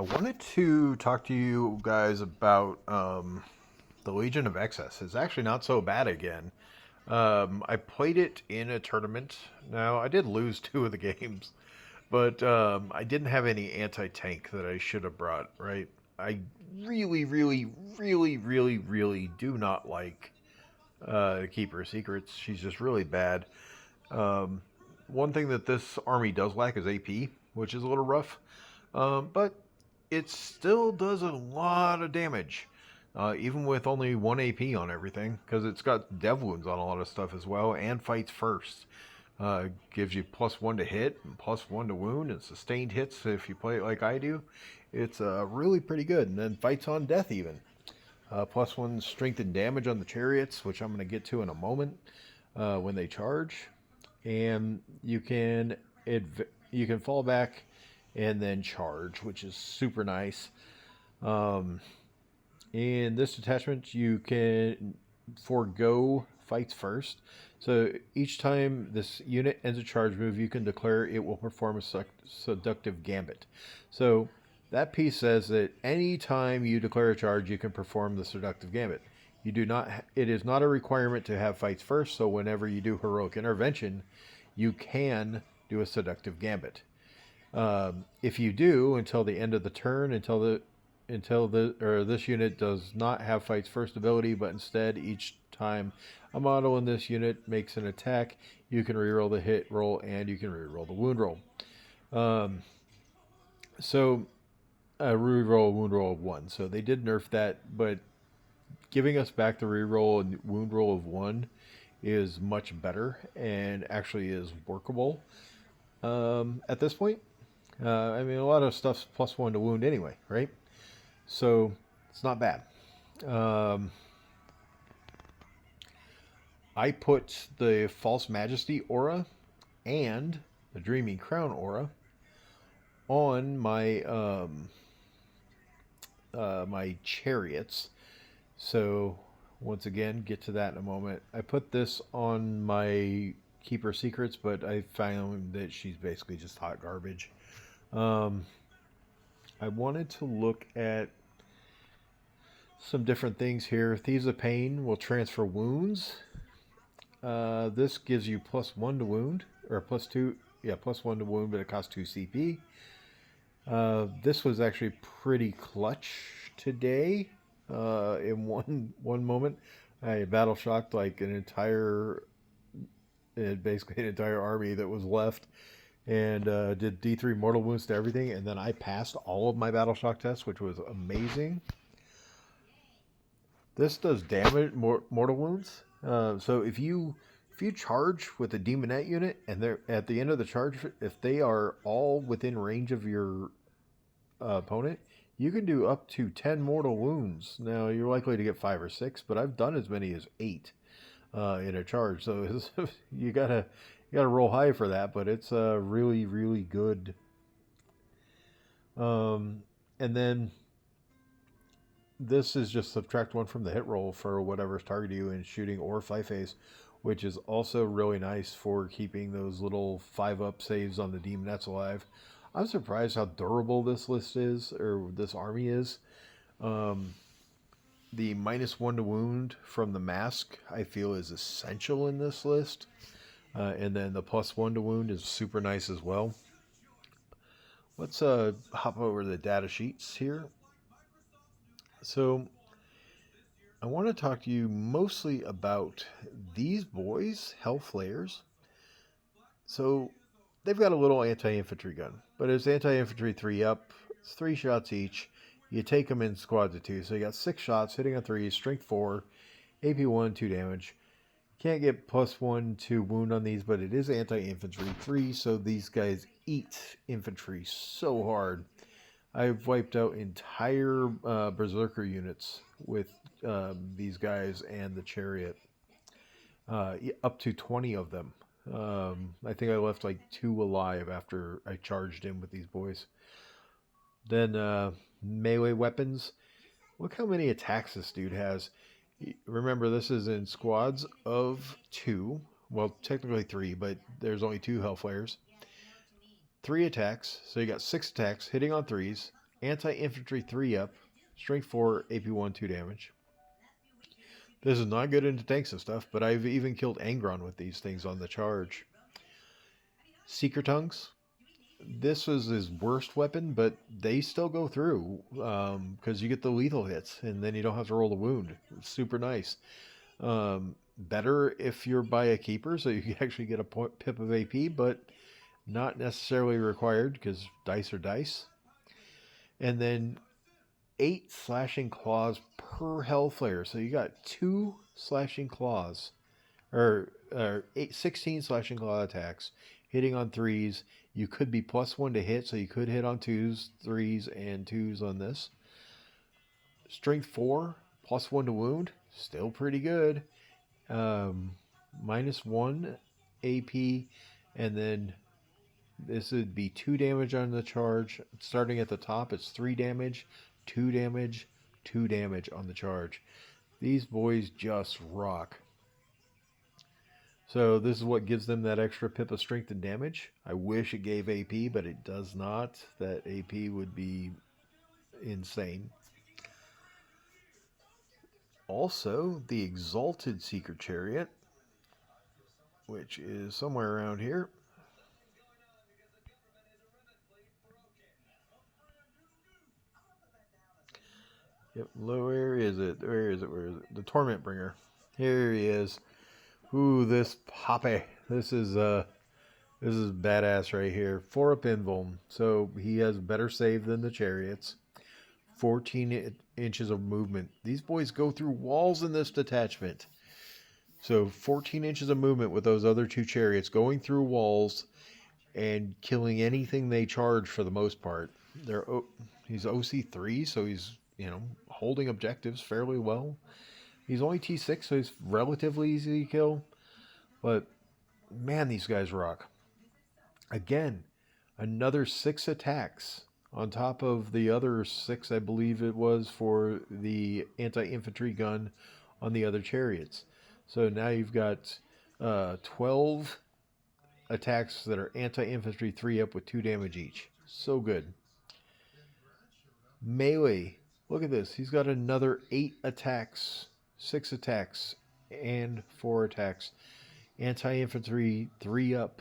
I wanted to talk to you guys about the Legion of Excess. It's actually not so bad again. I played it in a tournament. Now, I did lose two of the games, but I didn't have any anti tank that I should have brought, right? I really do not like Keeper of Secrets. She's just really bad. Um, One thing that this army does lack is AP, which is a little rough. But it still does a lot of damage, even with only 1 AP on everything, because it's got dev wounds on a lot of stuff as well, and fights first. Gives you +1 to hit, and +1 to wound, and sustained hits if you play it like I do. It's really pretty good, and then fights on death even. +1 strength and damage on the chariots, which I'm going to get to in a moment when they charge, and you can fall back and then charge, which is super nice. Um, in this detachment, you can forego fights first. So each time this unit ends a charge move, you can declare it will perform a seductive gambit. So that piece says that any time you declare a charge, you can perform the seductive gambit. You do not. It is not a requirement to have fights first. So whenever you do heroic intervention, you can do a seductive gambit. If you do until the end of the turn, this unit does not have fights first ability, but instead each time a model in this unit makes an attack, you can reroll the hit roll and you can reroll the wound roll. Um, so reroll a wound roll of 1. So they did nerf that, but giving us back the reroll and wound roll of 1 is much better and actually is workable at this point. I mean, a lot of stuff's +1 to wound anyway, right? So it's not bad. Um, I put the False Majesty aura and the Dreaming Crown aura on my chariots. So once again, get to that in a moment. I put this on my Keeper Secrets, but I found that she's basically just hot garbage. Um, I wanted to look at some different things here. Thieves of Pain will transfer wounds. This gives you +1 to wound, or +2, yeah, +1 to wound, but it costs 2 CP. This was actually pretty clutch today. In one moment, I battle shocked like basically an entire army that was left, and did D3 mortal wounds to everything, and then I passed all of my battle shock tests, which was amazing. This does damage mortal wounds. So if you charge with a demonette unit and they're at the end of the charge, if they are all within range of your opponent, you can do up to 10 mortal wounds. Now you're likely to get 5 or 6, but I've done as many as 8 in a charge. So you gotta roll high for that, but it's really good. And then this is just subtract 1 from the hit roll for whatever's targeting you in shooting or fight phase, which is also really nice for keeping those little 5-up saves on the demonettes alive. I'm surprised how durable this list is, or this army is. The -1 to wound from the mask, I feel, is essential in this list. And then the +1 to wound is super nice as well. Let's hop over to the data sheets here. So I want to talk to you mostly about these boys, Hellflayers. So they've got a little anti-infantry gun, but it's anti-infantry 3 up. It's 3 shots each. You take them in squads of 2. So you got 6 shots, hitting on 3, strength 4, AP 1, 2 damage. Can't get +1 to wound on these, but it is anti-infantry 3, so these guys eat infantry so hard. I've wiped out entire berserker units with these guys and the chariot. Up to 20 of them. I think I left like 2 alive after I charged in with these boys. Then melee weapons. Look how many attacks this dude has. Remember, this is in squads of 2. Well, technically 3, but there's only 2 Hellflayers. 3 attacks, so you got 6 attacks, hitting on 3s, anti-infantry 3 up, strength 4, AP 1, 2 damage. This is not good into tanks and stuff, but I've even killed Angron with these things on the charge. Seeker Tongues. This was his worst weapon, but they still go through because you get the lethal hits, and then you don't have to roll the wound. It's super nice. Better if you're by a keeper, so you can actually get a pip of AP, but not necessarily required because dice are dice. And then 8 slashing claws per Hellflare. So you got 2 slashing claws, or 16 slashing claw attacks, hitting on 3s. You could be +1 to hit, so you could hit on 2s, 3s, and 2s on this. Strength 4, +1 to wound, still pretty good. -1 AP, and then this would be 2 damage on the charge. Starting at the top, it's 3 damage, 2 damage, 2 damage on the charge. These boys just rock. So this is what gives them that extra pip of strength and damage. I wish it gave AP, but it does not. That AP would be insane. Also, the Exalted Seeker Chariot, which is somewhere around here. Yep, where is it? Where is it? Where is it? The Torment Bringer. Here he is. Ooh, this Poppy. This is badass right here. 4 up invuln. So he has better save than the chariots. 14 inches of movement. These boys go through walls in this detachment. So 14 inches of movement with those other 2 chariots going through walls and killing anything they charge for the most part. He's OC3, so he's, holding objectives fairly well. He's only T6, so he's relatively easy to kill. But man, these guys rock. Again, another 6 attacks on top of the other 6, I believe it was, for the anti-infantry gun on the other chariots. So now you've got 12 attacks that are anti-infantry 3 up with 2 damage each. So good. Melee. Look at this. He's got another 8 attacks, 6 attacks, and 4 attacks. Anti-infantry 3 up.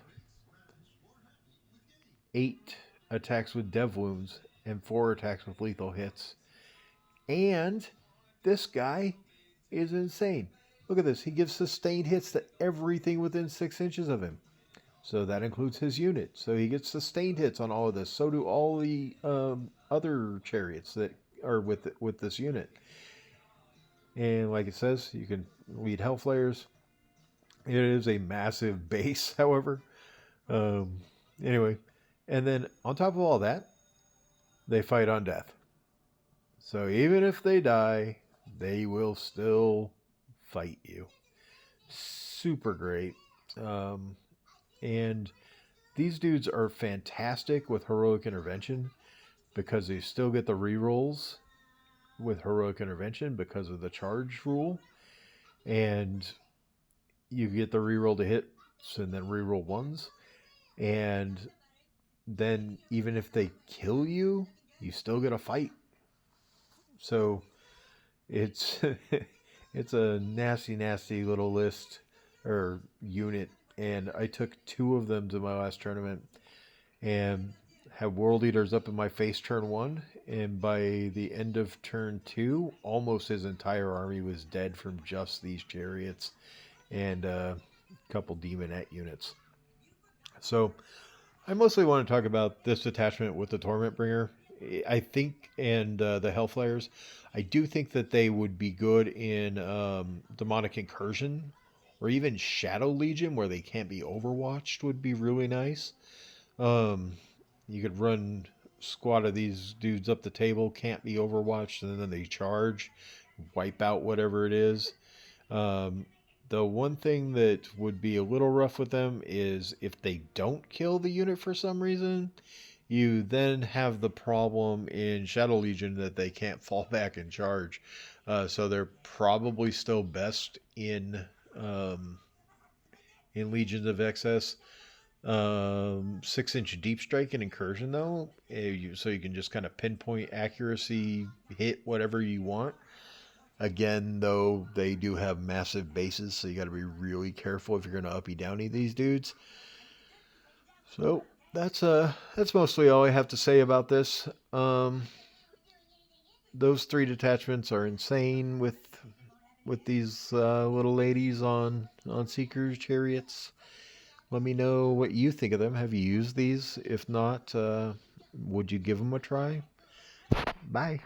8 attacks with dev wounds and 4 attacks with lethal hits. And this guy is insane. Look at this. He gives sustained hits to everything within 6 inches of him. So that includes his unit. So he gets sustained hits on all of this. So do all the other chariots that are with this unit. And like it says, you can lead Hellflares. It is a massive base, however. Anyway, and then on top of all that, they fight on death. So even if they die, they will still fight you. Super great. And these dudes are fantastic with Heroic Intervention because they still get the rerolls with Heroic Intervention because of the charge rule. And you get the reroll to hits and then reroll ones. And then even if they kill you, you still get a fight. So it's it's a nasty little list or unit. And I took 2 of them to my last tournament and had World Eaters up in my face turn 1. And by the end of turn 2, almost his entire army was dead from just these chariots and a couple Demonette units. So I mostly want to talk about this detachment with the Torment Bringer. I think, and the Hellflares, I do think that they would be good in Demonic Incursion, or even Shadow Legion, where they can't be overwatched, would be really nice. You could run a squad of these dudes up the table, can't be overwatched, and then they charge, wipe out whatever it is. The one thing that would be a little rough with them is if they don't kill the unit for some reason, you then have the problem in Shadow Legion that they can't fall back and charge. So they're probably still best in Legions of Excess. 6-inch deep strike and incursion though, so you can just kind of pinpoint accuracy, hit whatever you want. Again, though, they do have massive bases, so you got to be really careful if you're going to uppy downy these dudes. So that's mostly all I have to say about this. Those 3 detachments are insane with these little ladies on Seekers chariots. Let me know what you think of them. Have you used these? If not, would you give them a try? Bye.